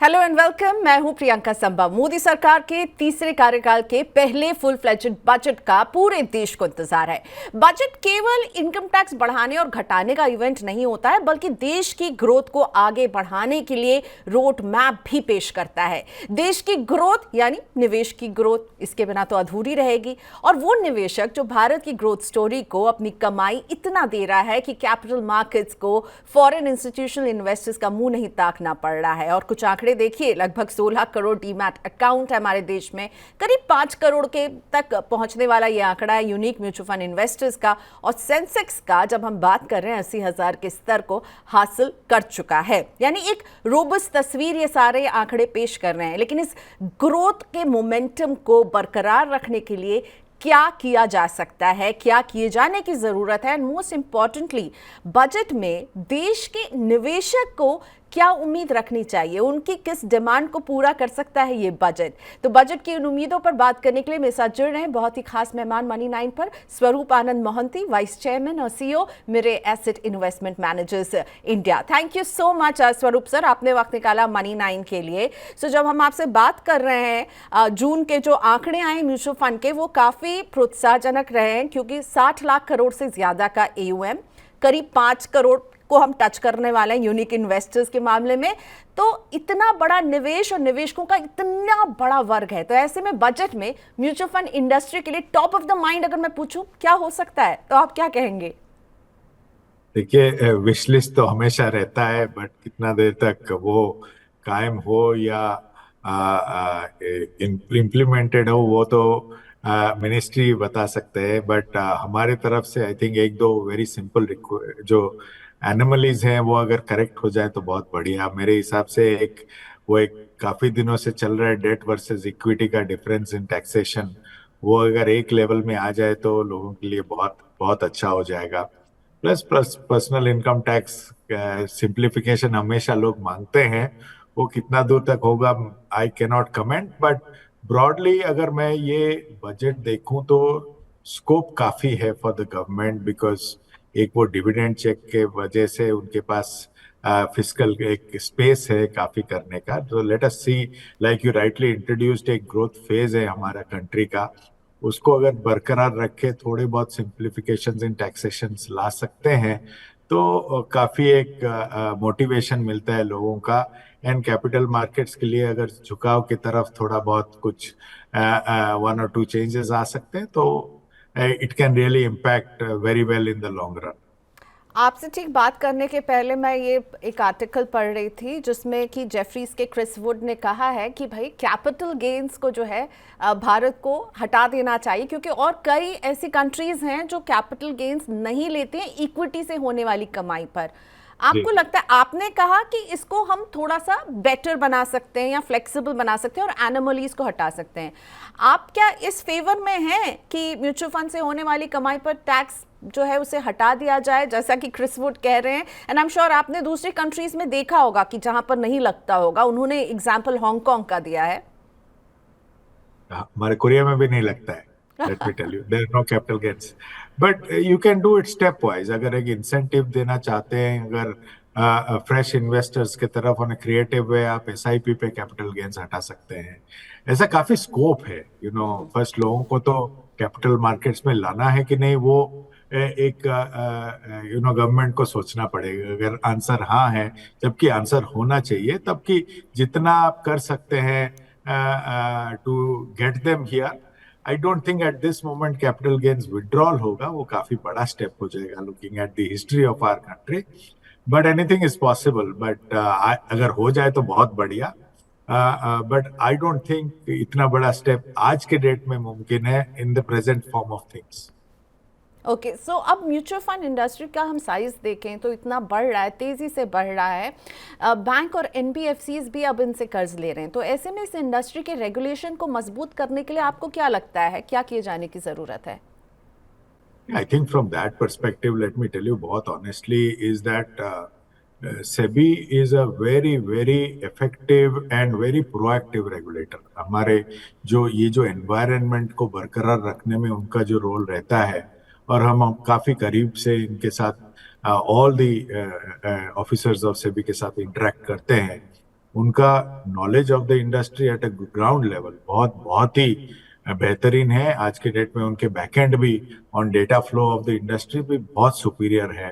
Hello and welcome. मैं हूं प्रियंका संभव। मोदी सरकार के तीसरे कार्यकाल के पहले फुल फ्लेजेड बजट का पूरे देश को इंतजार है। बजट केवल इनकम टैक्स बढ़ाने और घटाने का इवेंट नहीं होता है, बल्कि देश की ग्रोथ को आगे बढ़ाने के लिए रोड मैप भी पेश करता है। देश की ग्रोथ यानी निवेश की ग्रोथ, इसके बिना तो अधूरी रहेगी। और वो निवेशक जो भारत की ग्रोथ स्टोरी को अपनी कमाई इतना दे रहा है कि कैपिटल मार्केट्स को फॉरेन इंस्टीट्यूशनल इन्वेस्टर्स का मुंह नहीं ताकना पड़ रहा है। और कुछ आंकड़े देखिए, लगभग 16 करोड़ डीमैट अकाउंट है हमारे देश में, करीब 5 करोड़ के तक पहुंचने वाला ये आंकड़ा है यूनिक म्यूचुअल फंड इन्वेस्टर्स का। और सेंसेक्स का जब हम बात कर रहे हैं 80,000 के स्तर को हासिल कर चुका है। यानी एक रोबस्ट तस्वीर ये सारे आंकड़े पेश कर रहे हैं। लेकिन इस ग्रोथ के मोमेंटम को बरकरार रखने के लिए क्या किया जा सकता है, क्या किए जाने की जरूरत है, एंड मोस्ट इंपॉर्टेंटली बजट में देश के निवेशक को क्या उम्मीद रखनी चाहिए, उनकी किस डिमांड को पूरा कर सकता है ये बजट। तो बजट की उन उम्मीदों पर बात करने के लिए मेरे साथ जुड़ रहे हैं बहुत ही खास मेहमान मनी 9 पर स्वरूप आनंद मोहंती, वाइस चेयरमैन और सीईओ मेरे asset investment managers India. Thank you so much स्वरूप सर, आपने वक्त निकाला मनी 9 के लिए। सो जब हम आपसे बात कर रहे हैं, जून के जो आंकड़े आए म्यूचुअल फंड के वो काफी प्रोत्साहजनक रहे हैं, क्योंकि 60 लाख करोड़ से ज्यादा का AUM, करीब 5 करोड़ को हम टच करने वाले हैं यूनिक इन्वेस्टर्स के मामले में। तो इतना बड़ा निवेश और निवेशकों का इतना बड़ा वर्ग है, तो ऐसे में बजट में म्यूचुअल फंड इंडस्ट्री के लिए टॉप ऑफ द माइंड अगर मैं पूछूं क्या हो सकता है, तो आप क्या कहेंगे? देखिए, विश लिस्ट तो हमेशा रहता है, बट कितना देर तक वो कायम हो या इम्प्लीमेंटेड हो वो तो मिनिस्ट्री बता सकते हैं। बट हमारे तरफ से आई थिंक एक दो वेरी सिंपल जो एनोमलीज हैं वो अगर करेक्ट हो जाए तो बहुत बढ़िया। मेरे हिसाब से एक काफी दिनों से चल रहा है डेट वर्सेस इक्विटी का डिफरेंस इन टैक्सेशन, वो अगर एक लेवल में आ जाए तो लोगों के लिए बहुत बहुत अच्छा हो जाएगा। Plus plus personal income tax simplification हमेशा लोग मांगते हैं, वो कितना दूर तक होगा I can not comment. But broadly अगर मैं ये बजट देखूं तो स्कोप काफी है फॉर द गवर्नमेंट, बिकॉज एक वो डिविडेंड चेक के वजह से उनके पास फिस्कल एक स्पेस है काफी करने का। तो let us see, like you rightly introduced, एक ग्रोथ फेज है हमारा कंट्री का, उसको अगर बरकरार रखे, थोड़े बहुत सिंप्लीफिकेशंस इन टैक्सेशंस ला सकते हैं तो काफी एक मोटिवेशन मिलता है लोगों का। एंड कैपिटल मार्केट्स के लिए अगर झुकाव की तरफ थोड़ा बहुत कुछ 1 or 2 चेंजेस आ सकते हैं तो it can really impact very well in the long run. आपसे ठीक बात करने के पहले मैं ये एक आर्टिकल पढ़ रही थी जिसमें कि जेफरीज के क्रिस वुड ने कहा है कि भाई कैपिटल गेन्स को जो है भारत को हटा देना चाहिए, क्योंकि और कई ऐसी कंट्रीज हैं जो कैपिटल गेन्स नहीं लेते हैं इक्विटी से होने वाली कमाई पर। आपको लगता है, आपने कहा कि इसको हम थोड़ा सा बेटर बना सकते हैं या फ्लेक्सिबल बना सकते हैं और एनोमलीज को हटा सकते हैं। आप क्या इस फेवर में हैं कि म्यूचुअल फंड से होने वाली कमाई पर टैक्स जो है उसे हटा दिया जाए, जैसा कि क्रिस वुड कह रहे हैं? एंड आई एम श्योर आपने दूसरी कंट्रीज में देखा होगा कि जहां पर नहीं लगता होगा। उन्होंने एग्जाम्पल हांगकांग का दिया है। हमारे कोरिया में भी नहीं लगता है, let me tell you, there no capital gains. But you can do it step wise. अगर एक इंसेंटिव देना चाहते हैं, अगर फ्रेश इन्वेस्टर्स की तरफ ऑन क्रिएटिव वे, आप SIP पे कैपिटल गेन्स हटा सकते हैं। ऐसा काफी स्कोप है। फर्स्ट लोगों को तो कैपिटल मार्केट्स में लाना है कि नहीं, वो एक गवर्नमेंट को सोचना पड़ेगा। अगर आंसर हाँ है, जबकि आंसर होना चाहिए, तब कि जितना आप कर सकते हैं to get them here. I don't think at this moment capital gains withdrawal होगा, वो काफी बड़ा स्टेप हो जाएगा looking at the history of our country. But anything is possible. But अगर हो जाए तो बहुत बढ़िया। बट आई डोंट थिंक इतना बड़ा स्टेप आज के डेट में मुमकिन है in the present form of things. Okay, so अब म्यूचुअल फंड इंडस्ट्री का हम साइज देखें तो इतना बढ़ रहा है, तेजी से बढ़ रहा है। बैंक और NBFCs भी अब इनसे कर्ज ले रहे हैं। तो ऐसे में इस इंडस्ट्री के रेगुलेशन को मजबूत करने के लिए आपको क्या लगता है, क्या किए जाने की जरूरत है? I think from that perspective, let me tell you बहुत honestly, is that SEBI is a very very effective and very proactive regulator. हमारे जो environment को बरकरार रखने में उनका जो रोल रहता है, और हम काफी करीब से इनके साथ all the officers of SEBI के साथ इंटरेक्ट करते हैं, उनका knowledge of the industry at a ground level बहुत बहुत ही बेहतरीन है। आज के डेट में उनके बैकएंड भी on data flow of the industry भी बहुत सुपीरियर है।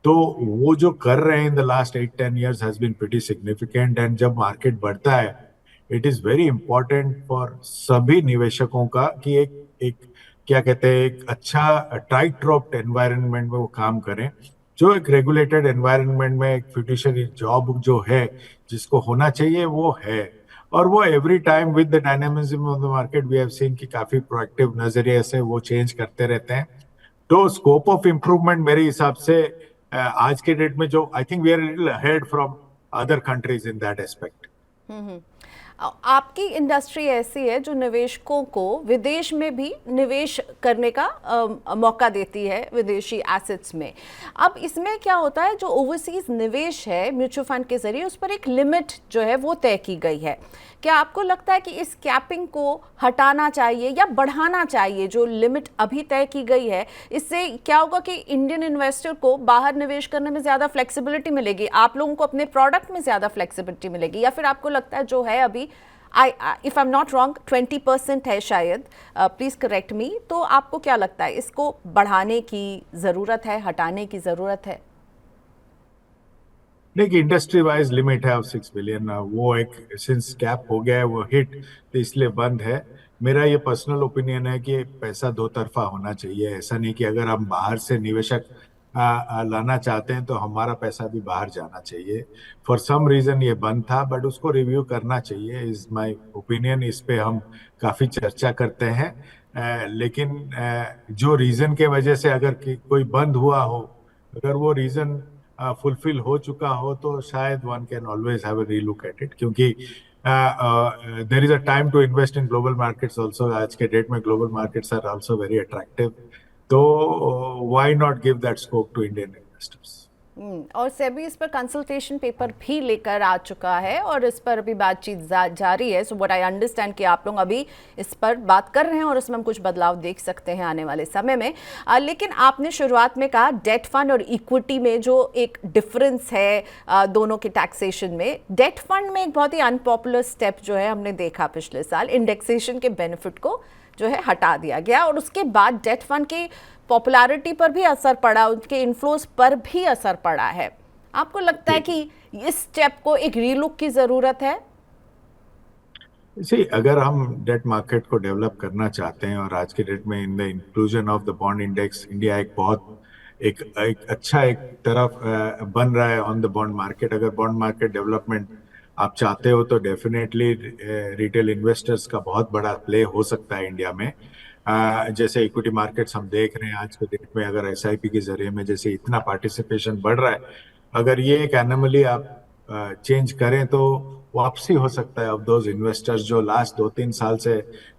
तो वो जो कर रहे हैं in the last 8-10 years has been pretty significant. And जब मार्केट बढ़ता है, it is very important for सभी निवेशकों का कि एक एक क्या कहते हैं, एक अच्छा टाइट रॉप्ड एनवायरनमेंट में वो काम करें। जो एक रेगुलेटेड एनवायरनमेंट में एक फिड्यूशियरी जॉब जो है, जिसको होना चाहिए, वो है। और वो every time with the dynamism of the market we have seen कि काफी प्रोएक्टिव नजरिए से वो चेंज करते रहते हैं। तो स्कोप ऑफ इम्प्रूवमेंट मेरे हिसाब से आज के डेट में जो I think we are little ahead from other countries in that aspect. आपकी इंडस्ट्री ऐसी है जो निवेशकों को विदेश में भी निवेश करने का मौका देती है, विदेशी एसेट्स में। अब इसमें क्या होता है, जो ओवरसीज निवेश है म्यूचुअल फंड के जरिए, उस पर एक लिमिट जो है वो तय की गई है। क्या आपको लगता है कि इस कैपिंग को हटाना चाहिए या बढ़ाना चाहिए, जो लिमिट अभी तय की गई है? इससे क्या होगा कि इंडियन इन्वेस्टर को बाहर निवेश करने में ज़्यादा फ्लेक्सिबिलिटी मिलेगी, आप लोगों को अपने प्रोडक्ट में ज़्यादा फ्लेक्सिबिलिटी मिलेगी, या फिर आपको लगता है जो है अभी if I am not wrong 20% है शायद, प्लीज करेक्ट मी, तो आपको क्या लगता है इसको बढ़ाने की ज़रूरत है, हटाने की ज़रूरत है? देखिए, इंडस्ट्री वाइज लिमिट है ऑफ 6 बिलियन। वो एक सिंस कैप हो गया है, वो हिट, तो इसलिए बंद है। मेरा ये पर्सनल ओपिनियन है कि पैसा दो तरफा होना चाहिए। ऐसा नहीं कि अगर हम बाहर से निवेशक लाना चाहते हैं तो हमारा पैसा भी बाहर जाना चाहिए। फॉर सम रीजन ये बंद था, बट उसको रिव्यू करना चाहिए, इज माय ओपिनियन। इस पे हम काफी चर्चा करते हैं। लेकिन जो रीजन के वजह से अगर कोई बंद हुआ हो, अगर वो रीजन फुलफिल हो चुका हो, तो शायद one can always have a relook at it. क्योंकि there is a time to invest in global markets also. आज के डेट में global markets are also very attractive. तो why not give that scope to Indian investors. और सेबी इस पर consultation paper भी लेकर आ चुका है और इस पर अभी बातचीत जारी है। सो व्हाट आई अंडरस्टैंड कि आप लोग अभी इस पर बात कर रहे हैं और इसमें हम कुछ बदलाव देख सकते हैं आने वाले समय में। लेकिन आपने शुरुआत में कहा डेट फंड और इक्विटी में जो एक डिफरेंस है दोनों के टैक्सेशन में, डेट फंड में एक बहुत ही अनपॉपुलर स्टेप जो है हमने देखा पिछले साल, इंडेक्सेशन के बेनिफिट को जो है हटा दिया गया और उसके बाद डेट फंड की पॉपुलैरिटी पर भी असर पड़ा, उनके इन्फ्लोज पर भी असर पड़ा है। आपको लगता है कि इस स्टेप को एक रीलुक की जरूरत है? सी, अगर हम डेट मार्केट को डेवलप करना चाहते हैं, और आज के डेट में in the inclusion of the bond index, India एक बहुत एक अच्छा एक तरफ बन रहा है ऑन द बॉन्ड मार्केट। अगर बॉन्ड मार्केट डेवलपमेंट आप चाहते हो तो डेफिनेटली रिटेल इन्वेस्टर्स का बहुत बड़ा प्ले हो सकता है इंडिया में। जैसे इक्विटी मार्केट्स हम देख रहे हैं आज के डेट में, अगर एसआईपी के जरिए में जैसे इतना पार्टिसिपेशन बढ़ रहा है, अगर ये एक एनोमली आप चेंज करें तो वापसी हो सकता है ऑफ दोज इन्वेस्टर्स जो लास्ट 2-3 साल से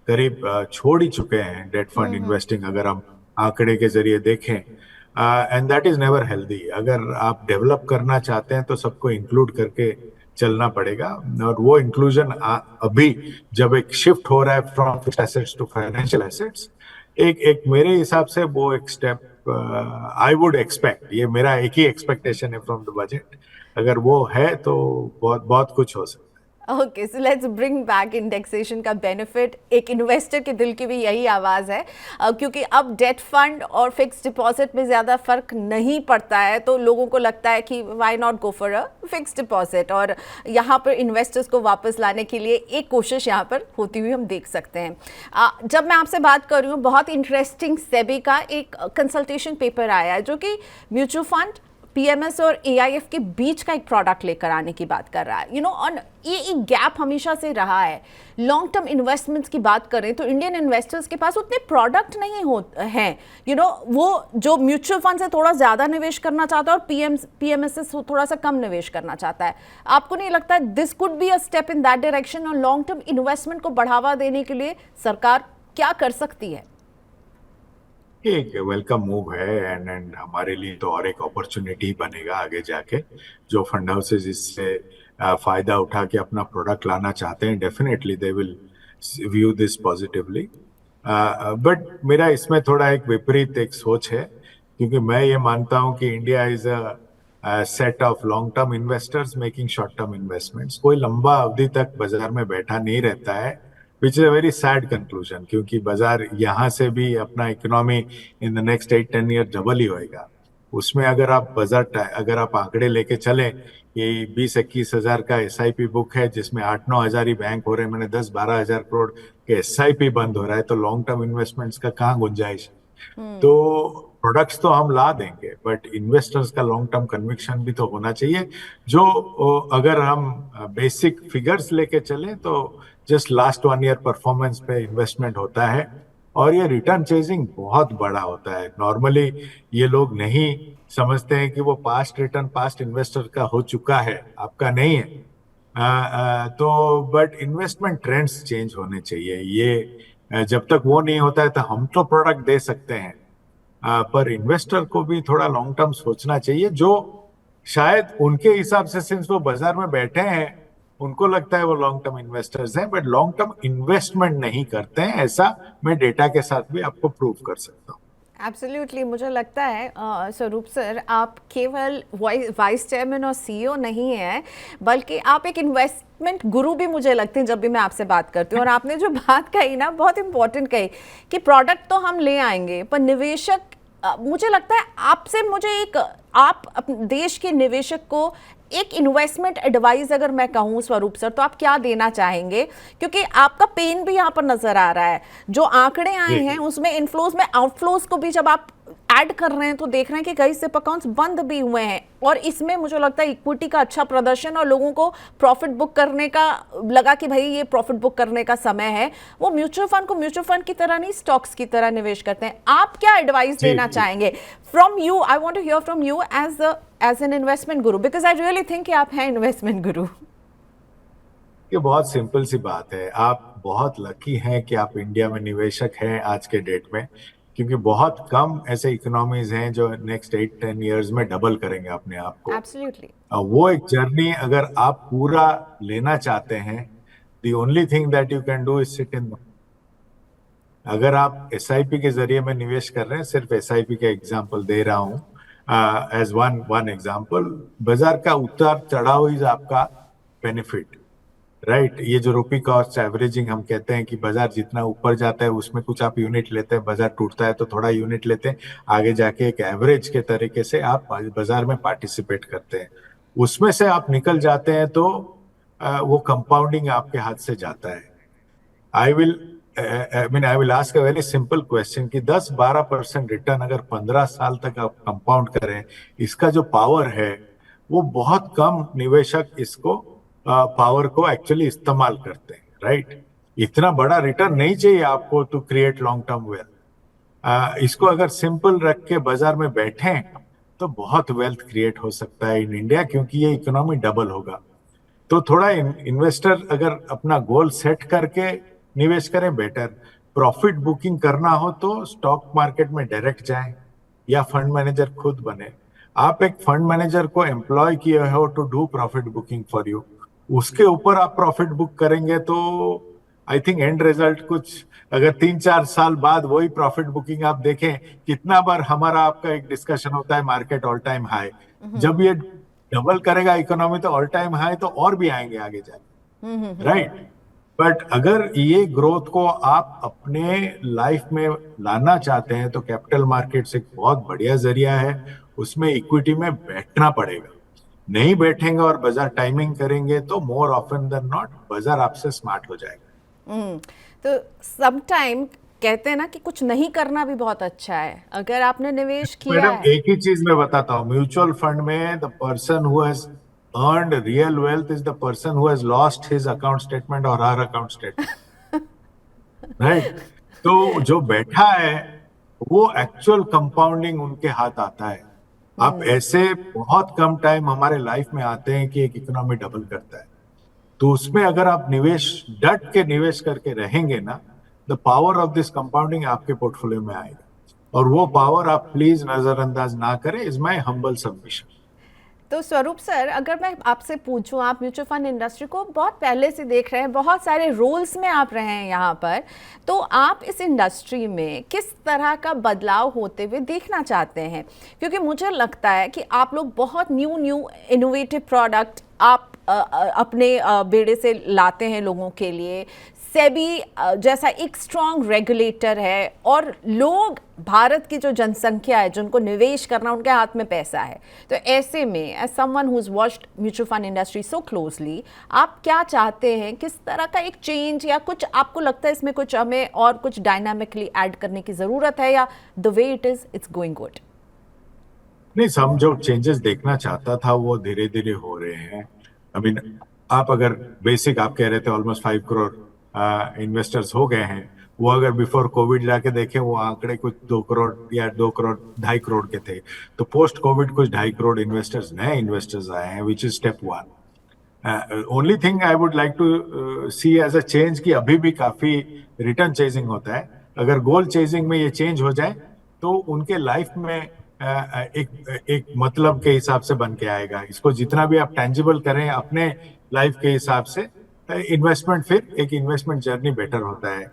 करीब छोड़ ही चुके हैं डेट फंड इन्वेस्टिंग, अगर हम आंकड़े के जरिए देखें। And that is never healthy. अगर आप डेवलप करना चाहते हैं तो सबको इंक्लूड करके चलना पड़ेगा। और वो इंक्लूजन अभी जब एक शिफ्ट हो रहा है from fixed assets to financial assets, एक एक मेरे हिसाब से वो एक स्टेप आई वुड एक्सपेक्ट, ये मेरा एक ही एक्सपेक्टेशन है फ्रॉम द बजट, अगर वो है तो बहुत बहुत कुछ हो सकता है। Okay, so let's bring back indexation का बेनिफिट। एक इन्वेस्टर के दिल की भी यही आवाज़ है, क्योंकि अब डेट फंड और फिक्स डिपॉजिट में ज़्यादा फर्क नहीं पड़ता है, तो लोगों को लगता है कि why not go for a fix deposit, और यहाँ पर इन्वेस्टर्स को वापस लाने के लिए एक कोशिश यहाँ पर होती हुई हम देख सकते हैं। जब मैं आपसे बात कर रही हूँ, बहुत इंटरेस्टिंग सेबी का एक कंसल्टेशन पेपर आया है जो कि म्यूचुअल फंड, पीएमएस और एआईएफ के बीच का एक प्रोडक्ट लेकर आने की बात कर रहा है। और ये एक गैप हमेशा से रहा है। लॉन्ग टर्म इन्वेस्टमेंट्स की बात करें तो इंडियन इन्वेस्टर्स के पास उतने प्रोडक्ट नहीं हैं। वो जो म्यूचुअल फंड से थोड़ा ज़्यादा निवेश करना चाहता है और पीएमएस से थोड़ा सा कम निवेश करना चाहता है। आपको नहीं लगता this could be a step in that direction, और लॉन्ग टर्म इन्वेस्टमेंट को बढ़ावा देने के लिए सरकार क्या कर सकती है? एक वेलकम मूव है, एंड हमारे लिए तो और एक अपॉर्चुनिटी बनेगा आगे जाके। जो फंड हाउसेज इससे फायदा उठा के अपना प्रोडक्ट लाना चाहते हैं, definitely they will view this positively. But मेरा इसमें थोड़ा एक विपरीत एक सोच है, क्योंकि मैं ये मानता हूं कि India is a set of long term investors making short term investments. कोई लंबा अवधि तक बाजार में बैठा नहीं रहता है, which is a very sad conclusion, क्योंकि बाजार यहाँ से भी अपना economy in the next 8-10 year double ही होएगा। उसमें अगर आप आंकड़े लेके चलें, ये 20-21 हजार का एसआईपी बुक है जिसमें 8-9 हजार ही बैंक हो रहे हैं, मैंने 10-12 हजार करोड़ के एसआईपी बंद हो रहा है, तो लॉन्ग टर्म इन्वेस्टमेंट्स का कहाँ गुंजाइश है? तो प्रोडक्ट्स तो हम ला देंगे, बट इन्वेस्टर्स का लॉन्ग टर्म कन्विक्शन भी तो होना चाहिए। जो अगर हम बेसिक फिगर्स लेके चले तो जस्ट लास्ट 1 ईयर परफॉर्मेंस पे इन्वेस्टमेंट होता है, और ये रिटर्न चेजिंग बहुत बड़ा होता है। नॉर्मली ये लोग नहीं समझते हैं कि वो पास्ट रिटर्न पास्ट इन्वेस्टर का हो चुका है, आपका नहीं है। तो बट इन्वेस्टमेंट ट्रेंड्स चेंज होने चाहिए। ये जब तक वो नहीं होता है तो हम तो प्रोडक्ट दे सकते हैं, पर इन्वेस्टर को भी थोड़ा लॉन्ग टर्म सोचना चाहिए। जो शायद उनके हिसाब से, सिंस वो बाजार में बैठे हैं, उनको लगता है वो लॉन्ग टर्म इन्वेस्टर्स हैं, बट लॉन्ग टर्म इन्वेस्टमेंट नहीं करते हैं। ऐसा मैं डेटा के साथ भी आपको प्रूव कर सकता हूँ। एब्सोल्युटली, मुझे लगता है स्वरूप सर, आप केवल वाइस चेयरमैन और सीईओ नहीं हैं, बल्कि आप एक इन्वेस्टमेंट गुरु भी मुझे लगते हैं जब भी मैं आपसे बात करती हूँ। और आपने जो बात कही ना, बहुत इंपॉर्टेंट कही कि प्रोडक्ट तो हम ले आएंगे, पर निवेशक, मुझे लगता है आपसे मुझे एक, आप अपने देश के निवेशक को एक इन्वेस्टमेंट एडवाइस अगर मैं कहूँ स्वरूप सर, तो आप क्या देना चाहेंगे? क्योंकि आपका पेन भी यहाँ पर नजर आ रहा है। जो आंकड़े आए हैं उसमें इनफ्लोज में आउटफ्लोज को भी जब आप ऐड कर रहे हैं तो देख रहे हैं कि कई सिप अकाउंट्स बंद भी हुए हैं, और इसमें मुझे लगता है इक्विटी का अच्छा प्रदर्शन और लोगों को प्रॉफिट बुक करने का लगा कि भाई ये प्रॉफिट बुक करने का समय है। वो म्यूचुअल फंड को म्यूचुअल फंड की तरह नहीं, स्टॉक्स की तरह निवेश करते हैं। आप क्या एडवाइस देना चाहेंगे from you? I want to hear from you as an investment guru, because I really think कि आप हैं इन्वेस्टमेंट गुरु। ये बहुत सिंपल सी बात है। आप बहुत लकी हैं कि आप इंडिया में निवेशक हैं आज के डेट में, क्योंकि बहुत कम ऐसे इकोनॉमीज हैं जो नेक्स्ट 8-10 ईयर्स में डबल करेंगे अपने आप को। एब्सोल्युटली। वो एक जर्नी अगर आप पूरा लेना चाहते हैं, the only thing that you can do is sit in. अगर आप एसआईपी के जरिए में निवेश कर रहे हैं, सिर्फ एसआईपी का एग्जांपल दे रहा हूं एज वन एग्जांपल, बाजार का उतार चढ़ाव इज आपका बेनिफिट, राइट। ये जो रुपी कॉस्ट एवरेजिंग हम कहते हैं कि बाजार जितना ऊपर जाता है उसमें कुछ आप यूनिट लेते हैं, बाजार टूटता है तो थोड़ा यूनिट लेते हैं, आगे जाके एक एवरेज के तरीके से आप बाजार में पार्टिसिपेट करते हैं। उसमें से आप निकल जाते हैं तो वो कंपाउंडिंग आपके हाथ से जाता है। I will ask a very simple question कि 10-12% रिटर्न अगर 15 साल तक आप कंपाउंड करें, इसका जो पावर है वो बहुत कम निवेशक इसको पावर को एक्चुअली इस्तेमाल करते हैं, राइट। इतना बड़ा रिटर्न नहीं चाहिए आपको to create long term wealth. इसको अगर सिंपल रख के बाजार में बैठे तो बहुत वेल्थ क्रिएट हो सकता है इन इंडिया, क्योंकि ये इकोनॉमी डबल होगा। तो थोड़ा इन्वेस्टर अगर अपना गोल सेट करके निवेश करें, बेटर। प्रॉफिट बुकिंग करना हो तो स्टॉक मार्केट में डायरेक्ट जाएं या फंड मैनेजर खुद बने। आप एक फंड मैनेजर को एम्प्लॉय किए हो to do profit booking for you, उसके ऊपर आप प्रॉफिट बुक करेंगे तो आई थिंक एंड रिजल्ट कुछ, अगर 3-4 साल बाद वही प्रॉफिट बुकिंग आप देखें, कितना बार हमारा आपका एक डिस्कशन होता है मार्केट ऑल टाइम हाई, जब ये डबल करेगा इकोनॉमी तो ऑल टाइम हाई तो और भी आएंगे आगे जाके, राइट। बट अगर ये ग्रोथ को आप अपने लाइफ में लाना चाहते हैं तो कैपिटल मार्केट्स एक बहुत बढ़िया जरिया है। उसमें इक्विटी में बैठना पड़ेगा। नहीं बैठेंगे और बाजार टाइमिंग करेंगे तो मोर ऑफन देन नॉट बाजार आपसे स्मार्ट हो जाएगा। तो समटाइम कहते हैं ना कि कुछ नहीं करना भी बहुत अच्छा है। अगर आपने निवेश किया मैडम, एक ही चीज मैं बताता हूँ, म्यूचुअल फंड में the person who has earned real wealth is the person who has lost his account statement or her account statement, right? तो जो बैठा है वो एक्चुअल कंपाउंडिंग उनके हाथ आता है। आप ऐसे बहुत कम टाइम हमारे लाइफ में आते हैं कि एक इकोनॉमी डबल करता है, तो उसमें अगर आप निवेश डट के निवेश करके रहेंगे ना, the power of this compounding आपके पोर्टफोलियो में आएगा, और वो पावर आप प्लीज नजरअंदाज ना करें, इज माय हम्बल सबमिशन। तो स्वरूप सर, अगर मैं आपसे पूछूं, आप म्यूचुअल फंड इंडस्ट्री को बहुत पहले से देख रहे हैं, बहुत सारे रोल्स में आप रहे हैं यहाँ पर, तो आप इस इंडस्ट्री में किस तरह का बदलाव होते हुए देखना चाहते हैं? क्योंकि मुझे लगता है कि आप लोग बहुत न्यू इनोवेटिव प्रोडक्ट आप अपने बेड़े से लाते हैं लोगों के लिए। सेबी जैसा एक स्ट्रॉन्ग रेगुलेटर है, और लोग, भारत की जो जनसंख्या है, जिनको निवेश करना, उनके हाथ में पैसा है। तो ऐसे में as someone who is watched mutual fund industry so closely, आप क्या चाहते हैं? किस तरह का एक चेंज, या कुछ आपको लगता है इसमें कुछ हमें और कुछ डायनामिकली ऐड करने की ज़रूरत है, या the way it is it's going good? नहीं, हम जो चेंजेस देखना चाहता था वो धीरे धीरे हो रहे हैं। आई मीन, आप अगर बेसिक आप कह रहे थे ऑलमोस्ट 5 करोड़ इन्वेस्टर्स हो गए हैं, वो अगर बिफोर कोविड जाके देखें वो आंकड़े कुछ 2 करोड़ या 2 करोड़ 2.5 करोड़ के थे। तो पोस्ट कोविड कुछ 2.5 करोड़ इन्वेस्टर्स, नए इन्वेस्टर्स आए हैं, which is step one. Only thing I would like to see as a change कि अभी भी काफी रिटर्न चेजिंग होता है। अगर गोल चेजिंग में ये चेंज हो जाए तो उनके लाइफ में एक मतलब के हिसाब से बन के आएगा। इसको जितना भी आप टेंजिबल करें अपने लाइफ के हिसाब से, इन्वेस्टमेंट फिर एक इन्वेस्टमेंट जर्नी बेटर होता है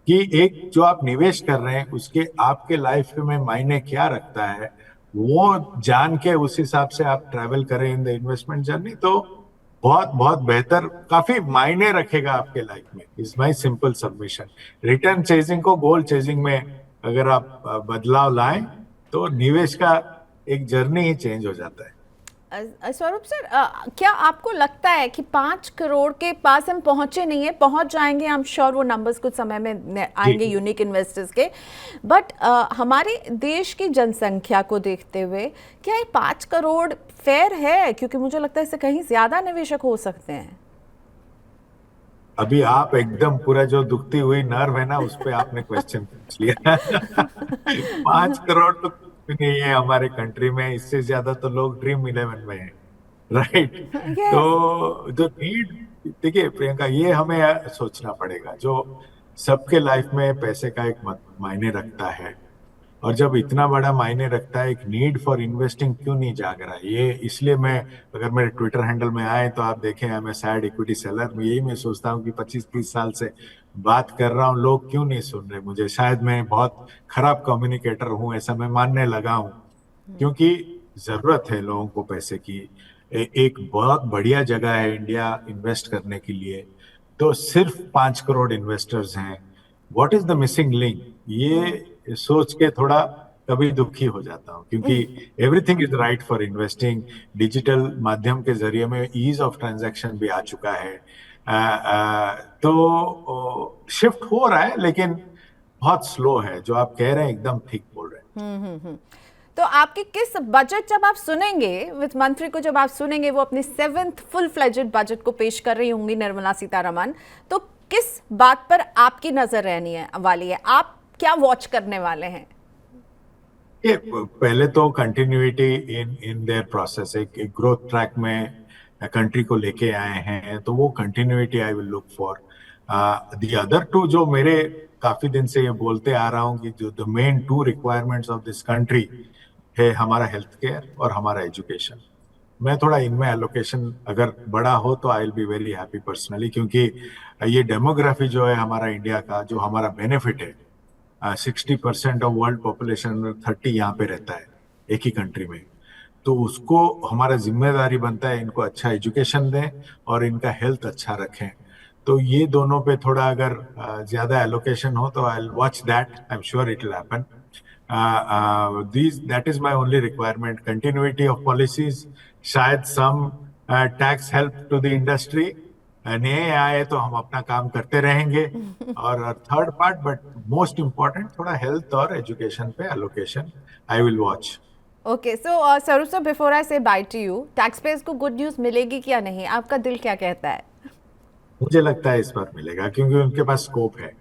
कि एक जो आप निवेश कर रहे हैं उसके आपके लाइफ में मायने क्या रखता है, वो जान के उस हिसाब से आप ट्रैवल करें इन द इन्वेस्टमेंट जर्नी, तो बहुत बहुत बेहतर, काफी मायने रखेगा आपके लाइफ में। Is my simple submission. Return chasing को गोल चेजिंग में अगर आप बदलाव लाएं तो निवेश का एक जर्नी ही चेंज हो जाता है। स्वरूप सर, क्या आपको लगता है कि 5 करोड़ के पास हम पहुंचे नहीं है? पहुंच जाएंगे, आई एम श्योर वो नंबर्स कुछ समय में आएंगे यूनिक इन्वेस्टर्स के, बट हमारे देश की जनसंख्या को देखते हुए क्या ये 5 करोड़ फेयर है? क्योंकि मुझे लगता है इससे कहीं ज्यादा निवेशक हो सकते हैं। अभी आप एकदम पूरा जो दुखती हुई नर्व है ना, उस पे आपने क्वेश्चन पूछ लिया। 5 करोड़ तो कुछ नहीं है हमारे कंट्री में, इससे ज्यादा तो लोग ड्रीम 11 में है, राइट? यस। तो जो नीड, देखिए प्रियंका, ये हमें सोचना पड़ेगा। जो सबके लाइफ में पैसे का एक मायने रखता है, और जब इतना बड़ा मायने रखता है, एक नीड फॉर इन्वेस्टिंग क्यों नहीं जाग रहा है? ये इसलिए मैं, अगर मेरे ट्विटर हैंडल में आए तो आप देखें, मैं सैड इक्विटी सेलर में, यही मैं सोचता हूँ कि 25-30 साल से बात कर रहा हूँ, लोग क्यों नहीं सुन रहे मुझे? शायद मैं बहुत खराब कम्युनिकेटर हूँ, ऐसा मैं मानने लगा हूँ, क्योंकि जरूरत है लोगों को पैसे की। एक बहुत बढ़िया जगह है इंडिया इन्वेस्ट करने के लिए, तो सिर्फ 5 करोड़ इन्वेस्टर्स हैं। What is the missing link? ये सोच के थोड़ा कभी दुखी हो जाता हूँ, क्योंकि everything is right for investing. Digital माध्यम के जरिए में ईज ऑफ ट्रांजैक्शन भी आ चुका है। तो शिफ्ट हो रहा है, लेकिन बहुत स्लो है। जो आप कह रहे हैं एकदम ठीक बोल रहे हैं। तो आपके किस बजट, जब आप सुनेंगे वित्त मंत्री को, जब आप सुनेंगे वो अपने 7th फुल फ्लेजेड बजट को पेश कर रही होंगी, निर्मला सीतारमण, तो किस बात पर आपकी नजर रहनी है वाली है? आप क्या वॉच करने वाले हैं? ये पहले तो कंटिन्यूटी इन देयर प्रोसेस, एक ग्रोथ ट्रैक में कंट्री को लेके आए हैं, तो वो continuity I will look for. The other two, जो मेरे काफी दिन से ये बोलते आ रहा हूँ कि जो the main 2 requirements of this country है, हमारा हेल्थ केयर और हमारा एजुकेशन। मैं थोड़ा इनमें एलोकेशन अगर बड़ा हो तो I will be very happy personally, क्योंकि ये डेमोग्राफी जो है हमारा इंडिया का, जो हमारा बेनिफिट है, 60% ऑफ वर्ल्ड पॉपुलेशन में 30 यहाँ पे रहता है एक ही कंट्री में, तो उसको हमारा जिम्मेदारी बनता है इनको अच्छा एजुकेशन दें और इनका हेल्थ अच्छा रखें। तो ये दोनों पे थोड़ा अगर ज्यादा एलोकेशन हो तो I will watch that. I am sure it will happen. That is my only requirement, continuity of policies, शायद some tax help to the industry. नए आए तो हम अपना काम करते रहेंगे। और third part, but most important, थोड़ा हेल्थ और एजुकेशन पे allocation I will watch. Okay, so Swaroop sir, before I say bye to you, tax payers को गुड न्यूज मिलेगी क्या नहीं? आपका दिल क्या कहता है? मुझे लगता है इस बार मिलेगा, क्योंकि उनके पास स्कोप है।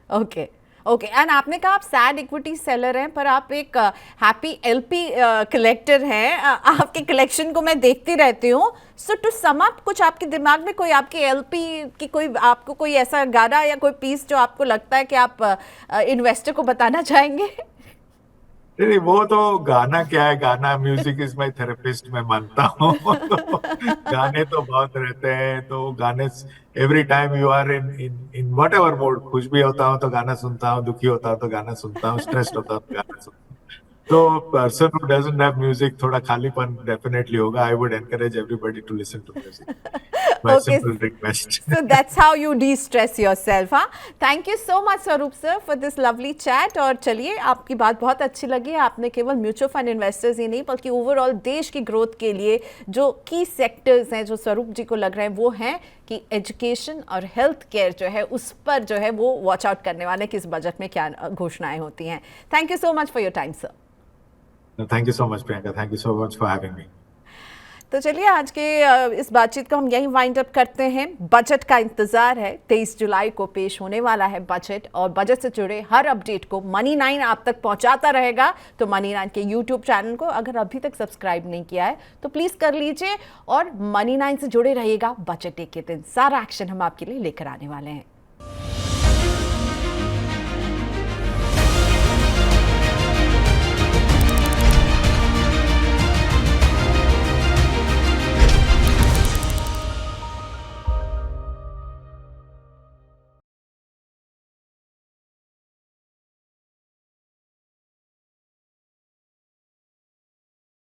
ओके ओके, एंड आपने कहा आप सैड इक्विटी सेलर हैं, पर आप एक हैप्पी एलपी कलेक्टर हैं। आपके कलेक्शन को मैं देखती रहती हूँ। सो टू सम अप, कुछ आपके दिमाग में कोई आपके एलपी की कोई, आपको कोई ऐसा गाना या कोई पीस जो आपको लगता है कि आप इन्वेस्टर को बताना चाहेंगे? नहीं नहीं, वो तो गाना क्या है, गाना म्यूजिक इज माय थेरेपिस्ट मैं मानता हूँ। तो गाने तो बहुत रहते हैं, तो गाने every time you are in in in whatever mood, खुश भी होता हूँ तो गाना सुनता हूँ, दुखी होता हूँ तो गाना सुनता हूँ, स्ट्रेस्ड होता हूँ तो गाना सुनता हूँ। तो person who doesn't have music, थोड़ा खालीपन डेफिनेटली होगा। I would encourage everybody to listen to music, my Okay, simple request. so that's how you de-stress yourself, हाँ. Thank you so much स्वरूप sir for this lovely chat. और चलिए, आपकी बात बहुत अच्छी लगी. आपने केवल म्यूचुअल फंड इन्वेस्टर्स ही नहीं बल्कि ओवरऑल देश की ग्रोथ के लिए जो की सेक्टर्स हैं जो स्वरूप जी को लग रहे हैं वो हैं कि एजुकेशन और हेल्थ केयर जो है उस पर जो है वो वॉच आउट करने वाले कि इस बजट में क्या घोषणाएं होती हैं. Thank you so much for your time sir. Thank you so much Priyanka, thank you so much for having me. तो चलिए, आज के इस बातचीत को हम यहीं वाइंड अप करते हैं. बजट का इंतजार है, 23 जुलाई को पेश होने वाला है बजट, और बजट से जुड़े हर अपडेट को मनी 9 आप तक पहुंचाता रहेगा. तो मनी 9 के यूट्यूब चैनल को अगर अभी तक सब्सक्राइब नहीं किया है तो प्लीज़ कर लीजिए, और मनी 9 से जुड़े रहिएगा. बजट डे के दिन सारा एक्शन हम आपके लिए लेकर आने वाले हैं.